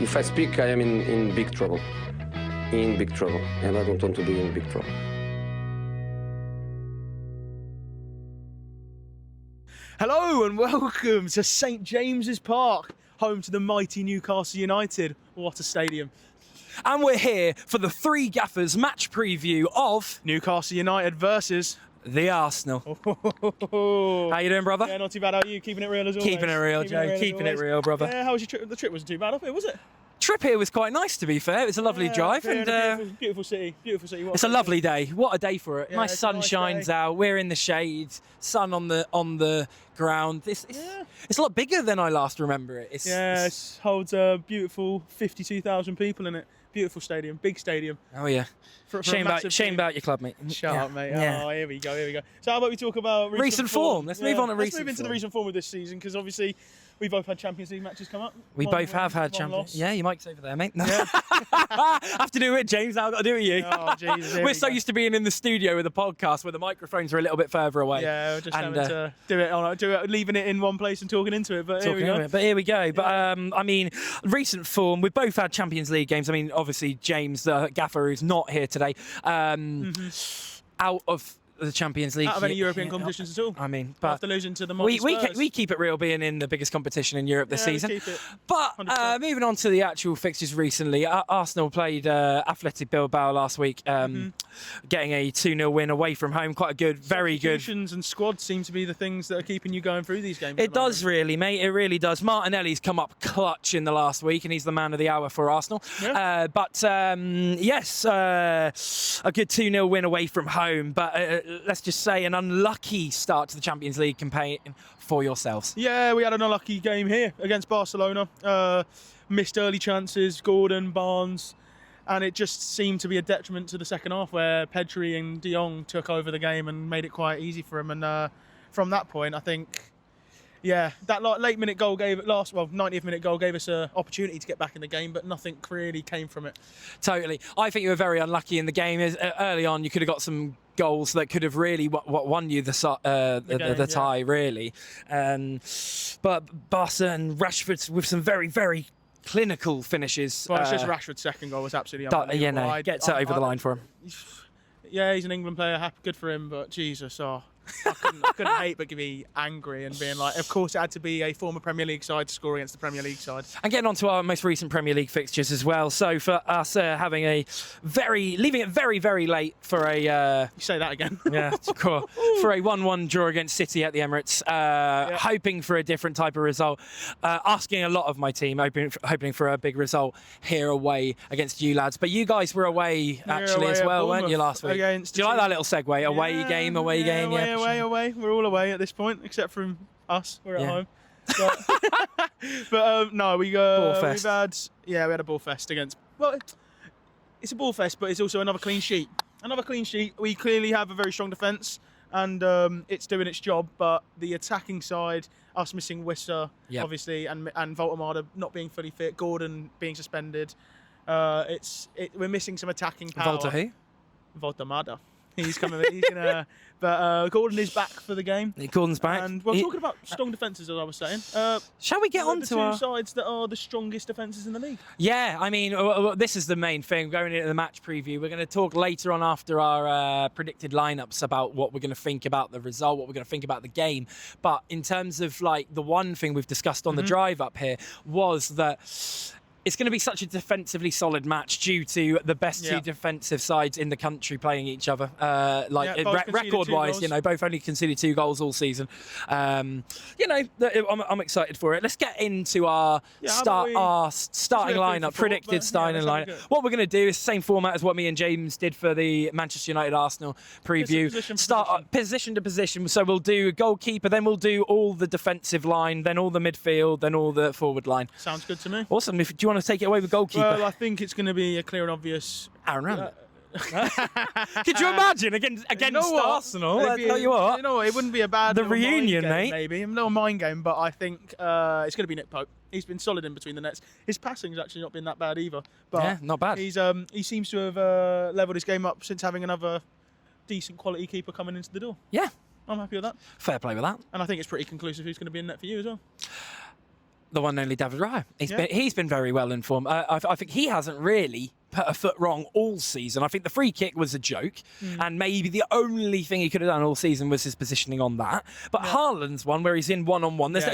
If I speak, I am in big trouble. In big trouble. And I don't want to be in big trouble. Hello and welcome to St James's Park, home to the mighty Newcastle United. What a stadium. And we're here for the Three Gaffers match preview of Newcastle United versus the Arsenal. How you doing, brother? Yeah, not too bad. How are you? Keeping it real as always? Keeping it real, Joe. Keeping it real, brother. Yeah, how was your trip? The trip wasn't too bad, was it? Trip here was quite nice, to be fair. It was a lovely drive. And beautiful city. Beautiful city. It's a lovely day. What a day for it. Yeah, nice sun shines out. We're in the shade. Sun on the ground. It's a lot bigger than I last remember it. It holds a beautiful 52,000 people in it. Beautiful stadium, big stadium. Oh yeah. Shame about your club, mate. Shut up, mate. Yeah. Oh, here we go. So how about we talk about recent form? Let's move on to recent form. Let's move into the recent form of this season, because obviously we both had Champions League matches come up. We both have had Champions. Yeah, your mic's over there, mate. Yeah. Have to do it, James. I've got to do it with you. Oh, Jesus. We're so used to being in the studio with a podcast where the microphones are a little bit further away. Yeah, we're just having to do it, leaving it in one place and talking into it. But here we go. But I mean, recent form. We've both had Champions League games. I mean, obviously James, the Gaffer, who's not here today, out of the Champions League. Out of any European competitions at all. I mean, but after losing to the we keep it real being in the biggest competition in Europe this season. Keep it. But moving on to the actual fixtures recently, Arsenal played Athletic Bilbao last week, getting a 2-0 win away from home. Quite a good, very good. Substitutions and squad seem to be the things that are keeping you going through these games. It does really, mate. It really does. Martinelli's come up clutch in the last week, and he's the man of the hour for Arsenal. Yeah. Yes, a good 2-0 win away from home. But let's just say an unlucky start to the Champions League campaign for yourselves. Yeah, we had an unlucky game here against Barcelona. Missed early chances, Gordon, Barnes, and it just seemed to be a detriment to the second half where Pedri and De Jong took over the game and made it quite easy for him. And from that point, I think, that late minute goal 90th minute goal gave us an opportunity to get back in the game, but nothing really came from it. Totally. I think you were very unlucky in the game. Early on, you could have got some goals that could have really won you the tie, really. But Barca and Rashford with some very, very clinical finishes. Well, it's just Rashford's second goal was absolutely unbelievable. Gets it over the line for him. Yeah, he's an England player. Good for him, but Jesus, I couldn't hate but be angry and being like, of course it had to be a former Premier League side to score against the Premier League side. And getting on to our most recent Premier League fixtures as well. So for us leaving it very, very late for a... you say that again. Yeah, cool. For a 1-1 draw against City at the Emirates. Hoping for a different type of result. Asking a lot of my team, hoping for a big result here away against you lads. But you guys were away as well, weren't you, last week? Do you like that little segue? Away game? Away. We're all away at this point, except from us. We're at home. But no, we had a ball fest against. Well, it's a ball fest, but it's also another clean sheet. We clearly have a very strong defence, and it's doing its job. But the attacking side, us missing Wissa, obviously, and Voltemada not being fully fit, Gordon being suspended. We're missing some attacking power. Voltemada. He's coming. But Gordon is back for the game. Gordon's back. And we're talking about strong defences, as I was saying. Shall we get on to the two sides that are the strongest defences in the league? Yeah, I mean, this is the main thing. Going into the match preview, we're going to talk later on after our predicted lineups about what we're going to think about the result, what we're going to think about the game. But in terms of like the one thing we've discussed on the drive up here was that it's going to be such a defensively solid match due to the best two defensive sides in the country playing each other. Record-wise, both only conceded 2 goals all season. I'm excited for it. Let's get into our starting lineup, predicted starting lineup. What we're going to do is the same format as what me and James did for the Manchester United Arsenal preview. Position to position. So we'll do goalkeeper, then we'll do all the defensive line, then all the midfield, then all the forward line. Sounds good to me. Awesome. Do you want to take it away with goalkeeper? Well, I think it's going to be a clear and obvious Aaron Ramsey. Could you imagine against Arsenal? It wouldn't be a bad reunion, game, mate. Maybe a little mind game, but I think it's going to be Nick Pope. He's been solid in between the nets. His passing's actually not been that bad either. But not bad. He seems to have leveled his game up since having another decent quality keeper coming into the door. Yeah, I'm happy with that. Fair play with that. And I think it's pretty conclusive who's going to be in net for you as well. The one and only David Raya. He's been very well informed. I think he hasn't really put a foot wrong all season. I think the free kick was a joke, and maybe the only thing he could have done all season was his positioning on that. But Haaland's one where he's in one-on-one. That's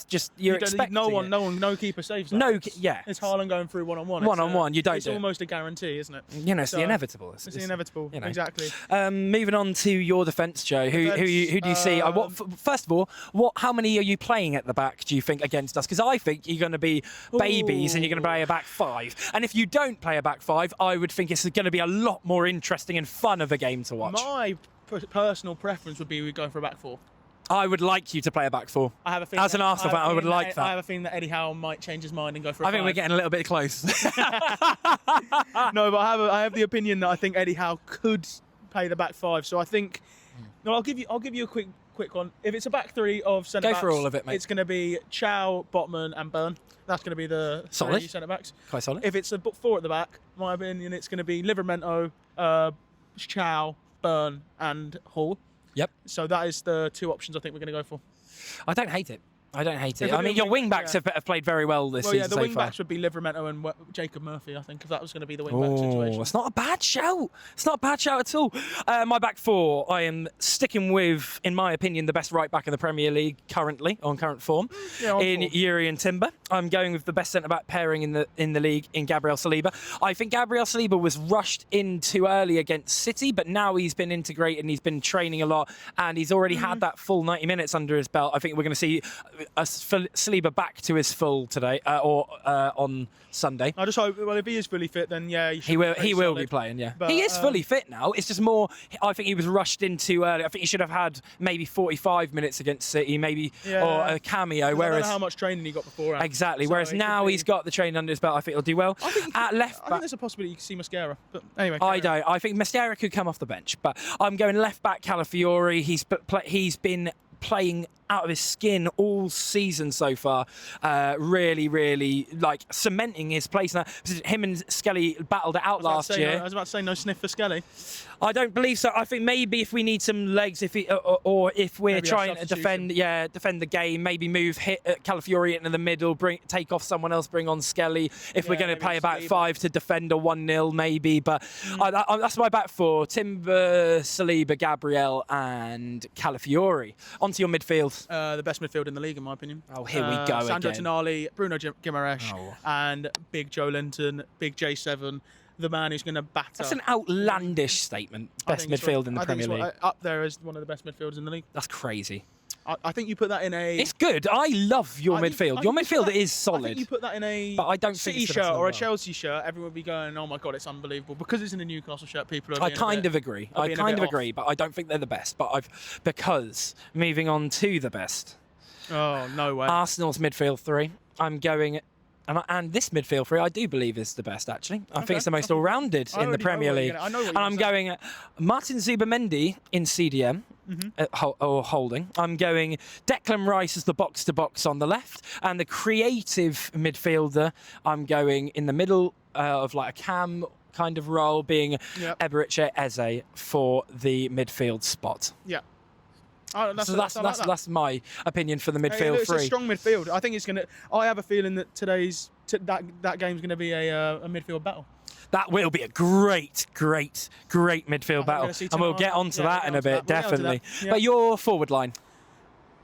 just you're expecting no keeper saves that. It's Haaland going through one-on-one. One-on-one, you don't. It's almost a guarantee, isn't it? It's the inevitable. It's the inevitable. Exactly. Moving on to your defence, Joe. Who do you see? First of all, how many are you playing at the back? Do you think against us? Because I think you're going to be babies and you're going to play a back five. And if you don't play a back five, I would think it's going to be a lot more interesting and fun of a game to watch. My personal preference would be we go for a back four. I would like you to play a back four. I have a feeling as an Arsenal fan, I would like that. I have a feeling that Eddie Howe might change his mind and go for a I think we're getting a little bit close. No, but I have the opinion that I think Eddie Howe could play the back five. So I think I'll give you a quick one. If it's a back three of centre backs, go for all of it, mate. It's going to be Chow, Botman, and Byrne. That's going to be the solid three centre backs. Quite solid. If it's a four at the back, my opinion, it's going to be Livramento, Chow, Byrne, and Hall. Yep. So that is the two options I think we're going to go for. I don't hate it. I mean, your wing backs have played very well this season so far. The wing backs would be Livramento and Jacob Murphy, I think, if that was going to be the wing back situation. It's not a bad shout. It's not a bad shout at all. My back four, I am sticking with, in my opinion, the best right back in the Premier League currently, on current form, in Yuri and Timber. I'm going with the best centre-back pairing in the league in Gabriel Saliba. I think Gabriel Saliba was rushed in too early against City, but now he's been integrated and he's been training a lot and he's already had that full 90 minutes under his belt. I think we're going to see Saliba back to his full today or on Sunday. I just hope. Well, if he is fully fit, then he will be playing. Yeah, but, he is fully fit now. It's just more. I think he was rushed in too early. I think he should have had maybe 45 minutes against City, or a cameo. Whereas I don't know how much training he got before. Exactly. So whereas now he's got the training under his belt. I think he'll do well. At left back, I think there's a possibility you can see Mascara. But anyway, I don't. I think Mascara could come off the bench, but I'm going left back Calafiori. He's been playing out of his skin all season so far, really cementing his place. Now, him and Skelly battled it out last year. I was about to say no sniff for Skelly. I don't believe so. I think maybe if we need some legs, if we're trying to defend the game, maybe move Calafiori into the middle, take off someone else, bring on Skelly. If we're going to play a back five to defend a 1-0, maybe. But that's my back four: Timber, Saliba, Gabriel, and Calafiori. Onto your midfield. The best midfield in the league, in my opinion. Oh, here we go Sandro again. Tonali, Bruno Guimaraes, and Big Joe Linton, Big J7, the man who's going to batter. That's an outlandish statement. Best midfield in the Premier League. Up there as one of the best midfielders in the league. That's crazy. I think you put that in a... It's good. I love your midfield. Your midfield is solid. I think you put that in a City shirt or a Chelsea shirt, everyone would be going, oh my God, it's unbelievable. Because it's in a Newcastle shirt, people are I kind of agree, but I don't think they're the best. Because moving on to the best. Oh, no way. Arsenal's midfield three. I'm going... And this midfield three, I do believe is the best, actually. I think it's the most all-rounded in the Premier League. And I'm going Martin Zubimendi in CDM, or holding. I'm going Declan Rice as the box-to-box on the left. And the creative midfielder, I'm going in the middle of like a cam kind of role, being Eberechi Eze for the midfield spot. Yeah. That's my opinion for the midfield three. It's a strong midfield. I think it's going to... I have a feeling that that game's going to be a midfield battle. That will be a great midfield battle. And we'll get onto that in a bit, definitely. But your forward line?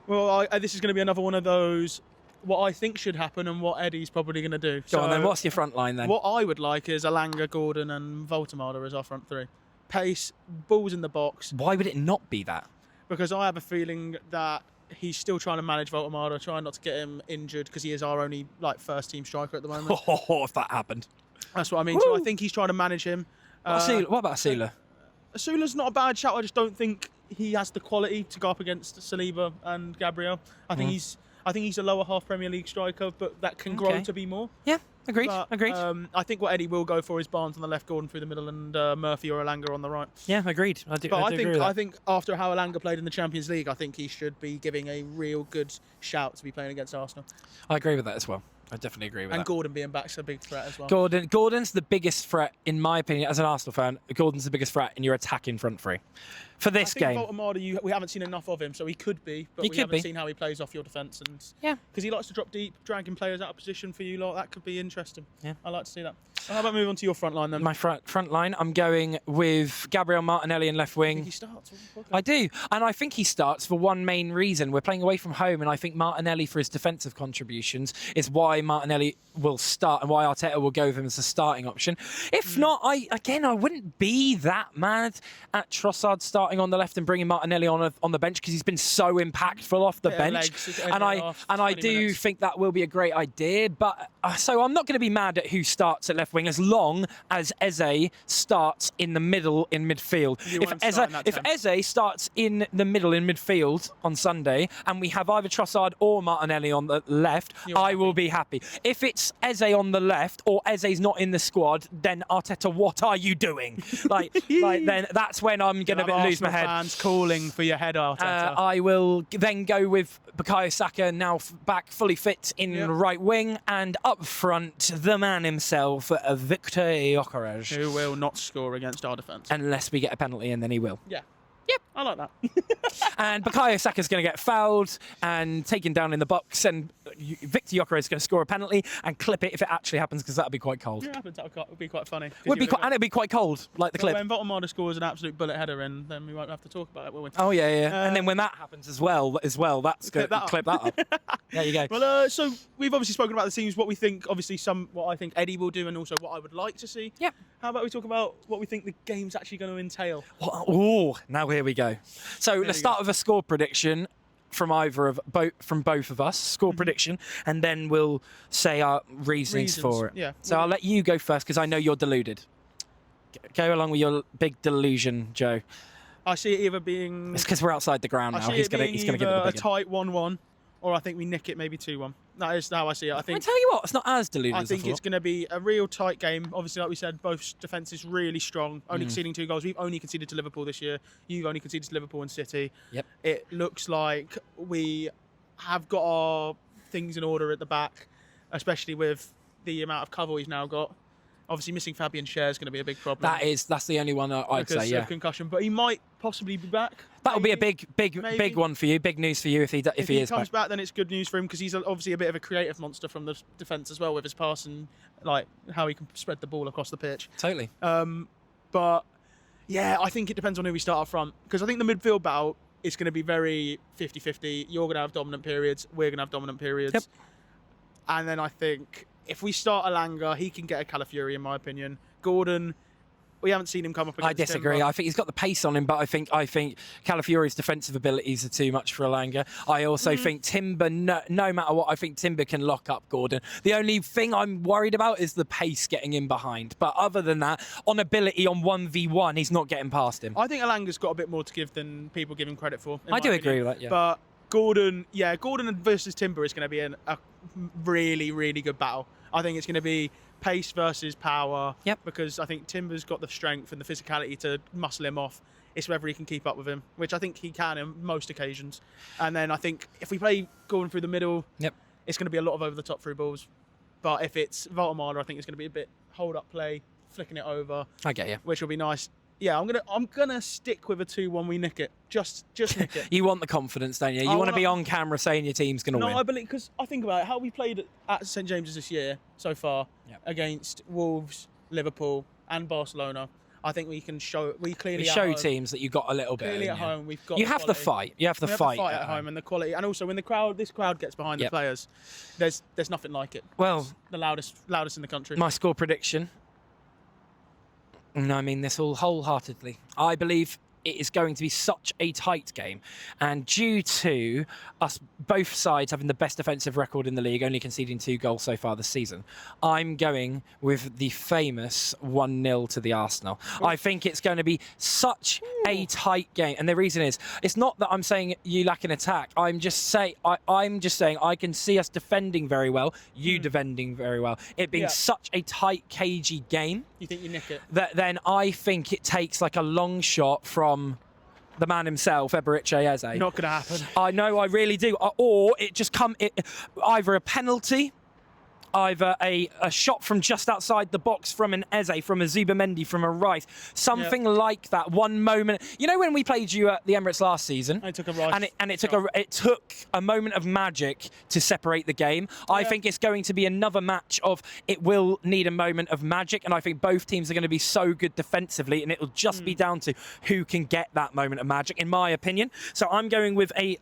Well, this is going to be another one of those... What I think should happen and what Eddie's probably going to do. Go on then, what's your front line then? What I would like is Alanga, Gordon and Voltemada as our front three. Pace, balls in the box. Why would it not be that? Because I have a feeling that he's still trying to manage Voltemada, trying not to get him injured because he is our only first team striker at the moment. Oh, if that happened. That's what I mean. Woo! So I think he's trying to manage him. What about Asila? Asula's not a bad shout. I just don't think he has the quality to go up against Saliba and Gabriel. I think he's a lower half Premier League striker, but that can grow to be more. Yeah. Agreed. I think what Eddie will go for is Barnes on the left, Gordon through the middle, and Murphy or Alanga on the right. Yeah, agreed. I think after how Alanga played in the Champions League, I think he should be giving a real good shout to be playing against Arsenal. I agree with that as well. I definitely agree with And that. Gordon being back's a big threat as well. Gordon's the biggest threat, in my opinion, as an Arsenal fan. Gordon's the biggest threat in your attacking front three for this game. I think Voldemort, we haven't seen enough of him, so he could be, but we haven't seen how he plays off your defence. And because he likes to drop deep, dragging players out of position for you lot, that could be interesting. Yeah, I like to see that. Well, how about moving on to your front line then? My front line, I'm going with Gabriel Martinelli in left wing. I think he starts. Okay. I do, and I think he starts for one main reason. We're playing away from home, and I think Martinelli, for his defensive contributions, is why Martinelli will start and why Arteta will go with him as a starting option. If not, I wouldn't be that mad at Trossard starting on the left and bringing Martinelli on the bench because he's been so impactful off the bench, and I do think that will be a great idea. But so I'm not going to be mad at who starts at left wing as long as Eze starts in the middle in midfield. If Eze starts in the middle in midfield on Sunday and we have either Trossard or Martinelli on the left, I will be happy. If it's Eze on the left or Eze's not in the squad, then Arteta, what are you doing? Then that's when I'm going to lose my head. Fans calling for your head, Arteta. I will then go with Bukayo Saka now back fully fit in right wing, and up front the man himself, Victor Gyökeres, who will not score against our defence unless we get a penalty, and then he will. Yeah. Yep, I like that. And Bukayo Saka's going to get fouled and taken down in the box, and Victor Gyökeres is going to score a penalty and clip it if it actually happens, because that'll be quite cold. Yeah, that would be quite funny. And it'd be quite cold, like the clip. When Voldemort scores an absolute bullet header in, then we won't have to talk about it, will we? Oh, yeah. And then when that happens as well, that's going to clip that up. There you go. Well, so we've obviously spoken about the teams, what we think, obviously what I think Eddie will do, and also what I would like to see. Yeah. How about we talk about what we think the game's actually going to entail? Oh, now here we go. So let's start with a score prediction from both of us, score prediction, and then we'll say our reasons for it. Yeah. So I'll let you go first because I know you're deluded. Go along with your big delusion, Joe. I see it either being... It's because we're outside the ground now. He's going to give it a tight 1-1, or I think we nick it maybe 2-1. That is how I see it. I tell you what, it's not as deluded I as think it's going to be a real tight game. Obviously, like we said, both defences really strong, only conceding 2 goals. We've only conceded to Liverpool this year. You've only conceded to Liverpool and City. Yep. It looks like we have got our things in order at the back, especially with the amount of cover he's now got. Obviously, missing Fabian Schär is going to be a big problem. That's the only one I'd say, yeah. Concussion, but he might possibly be back. That'll be a big one for you, big news for you if he is comes back. Then it's good news for him because he's obviously a bit of a creative monster from the defence as well with his pass and like how he can spread the ball across the pitch. Totally. But yeah, I think it depends on who we start up front because I think the midfield battle is going to be very 50-50. You're going to have dominant periods. We're going to have dominant periods. Yep. And then I think if we start Alanga, he can get a Calafiori, in my opinion. Gordon, we haven't seen him come up against I disagree. Timber. I think he's got the pace on him, but I think Calafiori's defensive abilities are too much for Alanga. I also think Timber, no matter what, I think Timber can lock up Gordon. The only thing I'm worried about is the pace getting in behind. But other than that, on ability on 1v1, he's not getting past him. I think Alanga's got a bit more to give than people give him credit for. I do agree with that, yeah. But Gordon versus Timber is going to be a really, really good battle. I think it's going to be pace versus power. Yep. Because I think Timber's got the strength and the physicality to muscle him off. It's whether he can keep up with him, which I think he can in most occasions. And then I think if we play Gordon through the middle, it's going to be a lot of over-the-top through balls. But if it's Voltemade, I think it's going to be a bit hold-up play, flicking it over. I get you. Which will be nice. Yeah, I'm gonna stick with a 2-1. We nick it. Just nick it. You want the confidence, don't you? You want to be on camera saying your team's gonna win. No, I believe because I think about it. How we played at St James's this year so far against Wolves, Liverpool, and Barcelona. I think we can show. We clearly show teams that you got a little bit. Clearly at home, we've got. You have the fight. You have the fight at home, and the quality, and also when this crowd gets behind the players, there's nothing like it. Well, it's the loudest in the country. My score prediction. And I mean this all wholeheartedly. I believe it is going to be such a tight game, and due to us both sides having the best defensive record in the league, only conceding 2 goals so far this season, I'm going with the famous 1-0 to the Arsenal. I think it's going to be such a tight game, and the reason is it's not that I'm saying you lack an attack. I'm just saying I can see us defending very well, you defending very well. It being such a tight, cagey game. You think you nick it? Then I think it takes like a long shot from the man himself, Eberiche Eze. Not going to happen. I know, I really do. Or it just either a penalty either a shot from just outside the box from an Eze, from a Zubamendi, from a Rice, something like that. One moment. You know when we played you at the Emirates last season? I took a Rice. And it took a moment of magic to separate the game. I think it's going to be another match of it will need a moment of magic, and I think both teams are going to be so good defensively, and it will just be down to who can get that moment of magic, in my opinion. So I'm going with I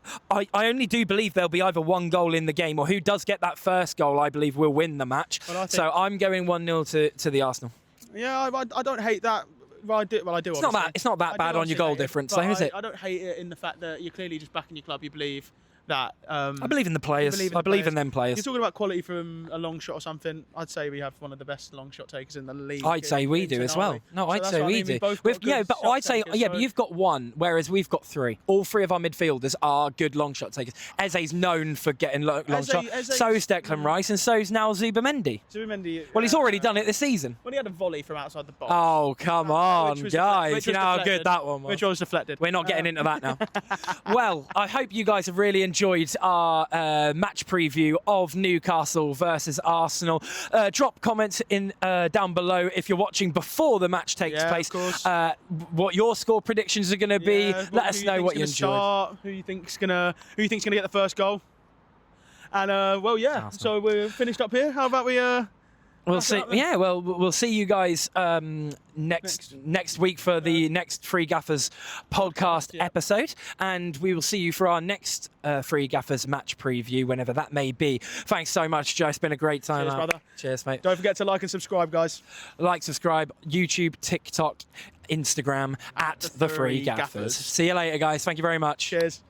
only do believe there'll be either one goal in the game, or who does get that first goal, I believe, will win the match. So I'm going 1-0 to the Arsenal. Yeah, I don't hate that. Well, I do. It's not that bad on your goal difference, though, is it? I don't hate it in the fact that you're clearly just backing your club. You believe that. I believe in the players. I believe in them players. You're talking about quality from a long shot or something. I'd say we have one of the best long shot takers in the league. I'd say we do as well. No, I'd say we do. But you've got one, whereas we've got three. All three of our midfielders are good long shot takers. Eze's known for getting long shots. So's Declan Rice, and so's now Zubamendi. Well, he's already done it this season. Well, he had a volley from outside the box. Oh, come on, guys. You know how good that one was. Which was deflected. We're not getting into that now. Well, I hope you guys have really enjoyed our match preview of Newcastle versus Arsenal. Drop comments in down below if you're watching before the match takes place. Of course. What your score predictions are going to be. Let us know what you enjoyed. Who you think's gonna get the first goal? And so we're finished up here. How about we? We'll see. Yeah, well, we'll see you guys next week for the next Free Gaffers podcast episode, and we will see you for our next Free Gaffers match preview, whenever that may be. Thanks so much, Joe. It's been a great time. Cheers, brother. Cheers, mate. Don't forget to like and subscribe, guys. Like, subscribe, YouTube, TikTok, Instagram at the Free Gaffers. See you later, guys. Thank you very much. Cheers.